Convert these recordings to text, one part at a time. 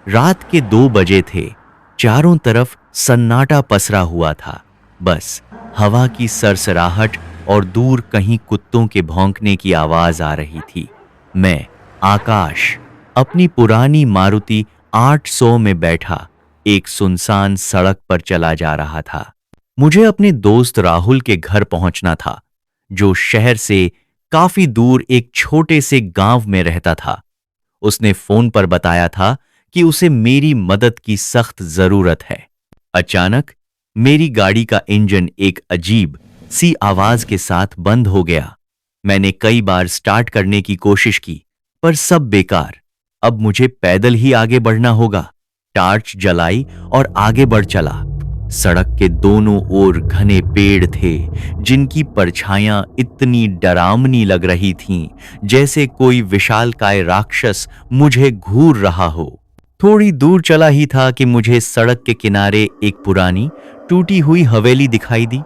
रात के 2 बजे थे। चारों तरफ सन्नाटा पसरा हुआ था। बस हवा की सरसराहट और दूर कहीं कुत्तों के भौंकने की आवाज आ रही थी। मैं, आकाश, अपनी पुरानी मारुति 800 में बैठा एक सुनसान सड़क पर चला जा रहा था। मुझे अपने दोस्त राहुल के घर पहुंचना था, जो शहर से काफी दूर एक छोटे से गांव में रहता था। उसने फोन पर बताया था कि उसे मेरी मदद की सख्त जरूरत है। अचानक मेरी गाड़ी का इंजन एक अजीब सी आवाज के साथ बंद हो गया। मैंने कई बार स्टार्ट करने की कोशिश की, पर सब बेकार। अब मुझे पैदल ही आगे बढ़ना होगा। टार्च जलाई और आगे बढ़ चला। सड़क के दोनों ओर घने पेड़ थे, जिनकी परछाइयां इतनी डरावनी लग रही थीं, जैसे कोई विशालकाय राक्षस मुझे घूर रहा हो। थोड़ी दूर चला ही था कि मुझे सड़क के किनारे एक पुरानी टूटी हुई हवेली दिखाई दी।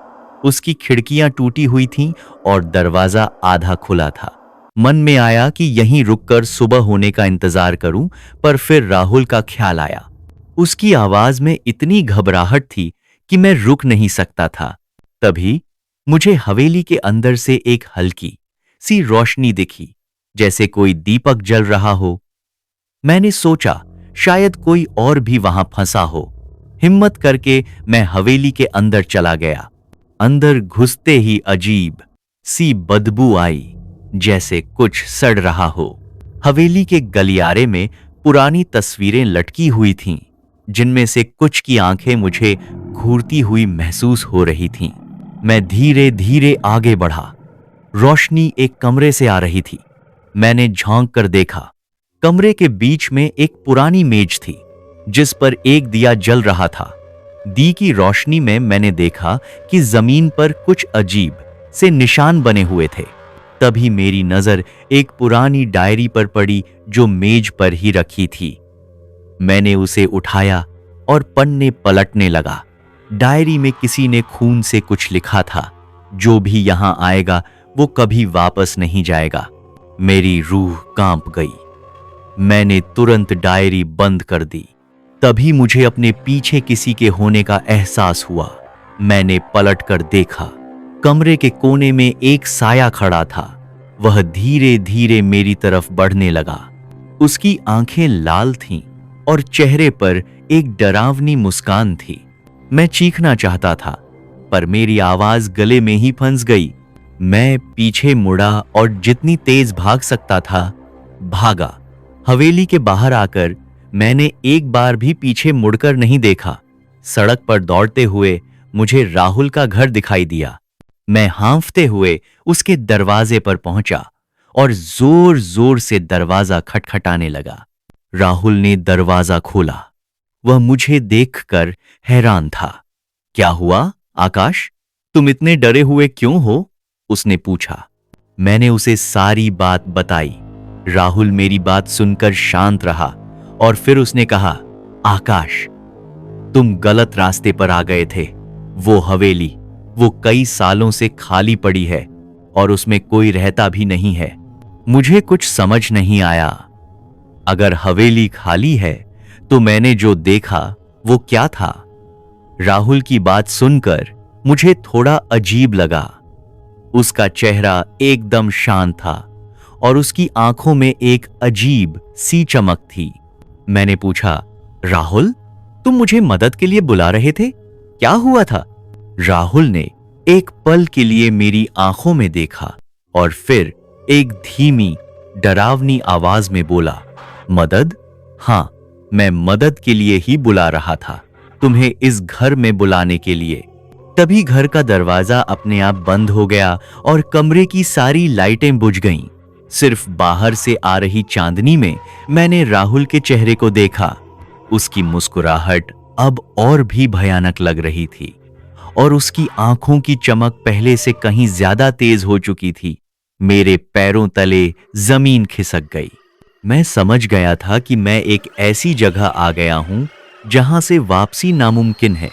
उसकी खिड़कियां टूटी हुई थीं और दरवाजा आधा खुला था। मन में आया कि यहीं रुककर सुबह होने का इंतजार करूं, पर फिर राहुल का ख्याल आया। उसकी आवाज में इतनी घबराहट थी कि मैं रुक नहीं सकता था। तभी मुझे हवेली के अंदर से एक हल्की सी रोशनी दिखी, जैसे कोई दीपक जल रहा हो। मैंने सोचा शायद कोई और भी वहां फंसा हो। हिम्मत करके मैं हवेली के अंदर चला गया। अंदर घुसते ही अजीब सी बदबू आई, जैसे कुछ सड़ रहा हो। हवेली के गलियारे में पुरानी तस्वीरें लटकी हुई थीं, जिनमें से कुछ की आंखें मुझे घूरती हुई महसूस हो रही थीं। मैं धीरे धीरे आगे बढ़ा। रोशनी एक कमरे से आ रही थी। मैंने झांक कर देखा। कमरे के बीच में एक पुरानी मेज थी, जिस पर एक दिया जल रहा था। दी की रोशनी में मैंने देखा कि जमीन पर कुछ अजीब से निशान बने हुए थे। तभी मेरी नजर एक पुरानी डायरी पर पड़ी, जो मेज पर ही रखी थी। मैंने उसे उठाया और पन्ने पलटने लगा। डायरी में किसी ने खून से कुछ लिखा था, जो भी यहां आएगा वो कभी वापस नहीं जाएगा। मेरी रूह कांप गई। मैंने तुरंत डायरी बंद कर दी। तभी मुझे अपने पीछे किसी के होने का एहसास हुआ। मैंने पलट कर देखा। कमरे के कोने में एक साया खड़ा था। वह धीरे धीरे मेरी तरफ बढ़ने लगा। उसकी आंखें लाल थीं और चेहरे पर एक डरावनी मुस्कान थी। मैं चीखना चाहता था, पर मेरी आवाज गले में ही फंस गई। मैं पीछे मुड़ा और जितनी तेज भाग सकता था, भागा। हवेली के बाहर आकर मैंने एक बार भी पीछे मुड़कर नहीं देखा। सड़क पर दौड़ते हुए मुझे राहुल का घर दिखाई दिया। मैं हांफते हुए उसके दरवाजे पर पहुंचा और जोर जोर से दरवाजा खटखटाने लगा। राहुल ने दरवाजा खोला। वह मुझे देखकर हैरान था। क्या हुआ आकाश, तुम इतने डरे हुए क्यों हो? उसने पूछा। मैंने उसे सारी बात बताई। राहुल मेरी बात सुनकर शांत रहा और फिर उसने कहा, आकाश, तुम गलत रास्ते पर आ गए थे। वो हवेली वो कई सालों से खाली पड़ी है और उसमें कोई रहता भी नहीं है। मुझे कुछ समझ नहीं आया। अगर हवेली खाली है तो मैंने जो देखा वो क्या था? राहुल की बात सुनकर मुझे थोड़ा अजीब लगा। उसका चेहरा एकदम शांत था और उसकी आंखों में एक अजीब सी चमक थी। मैंने पूछा, राहुल, तुम मुझे मदद के लिए बुला रहे थे? क्या हुआ था? राहुल ने एक पल के लिए मेरी आंखों में देखा और फिर एक धीमी, डरावनी आवाज में बोला, मदद? हां, मैं मदद के लिए ही बुला रहा था, तुम्हें इस घर में बुलाने के लिए। तभी घर का दरवाजा अपने आप बंद हो गया और कमरे की सारी लाइटें बुझ गईं। सिर्फ बाहर से आ रही चांदनी में मैंने राहुल के चेहरे को देखा। उसकी मुस्कुराहट अब और भी भयानक लग रही थी और उसकी आंखों की चमक पहले से कहीं ज्यादा तेज हो चुकी थी। मेरे पैरों तले जमीन खिसक गई। मैं समझ गया था कि मैं एक ऐसी जगह आ गया हूं जहां से वापसी नामुमकिन है।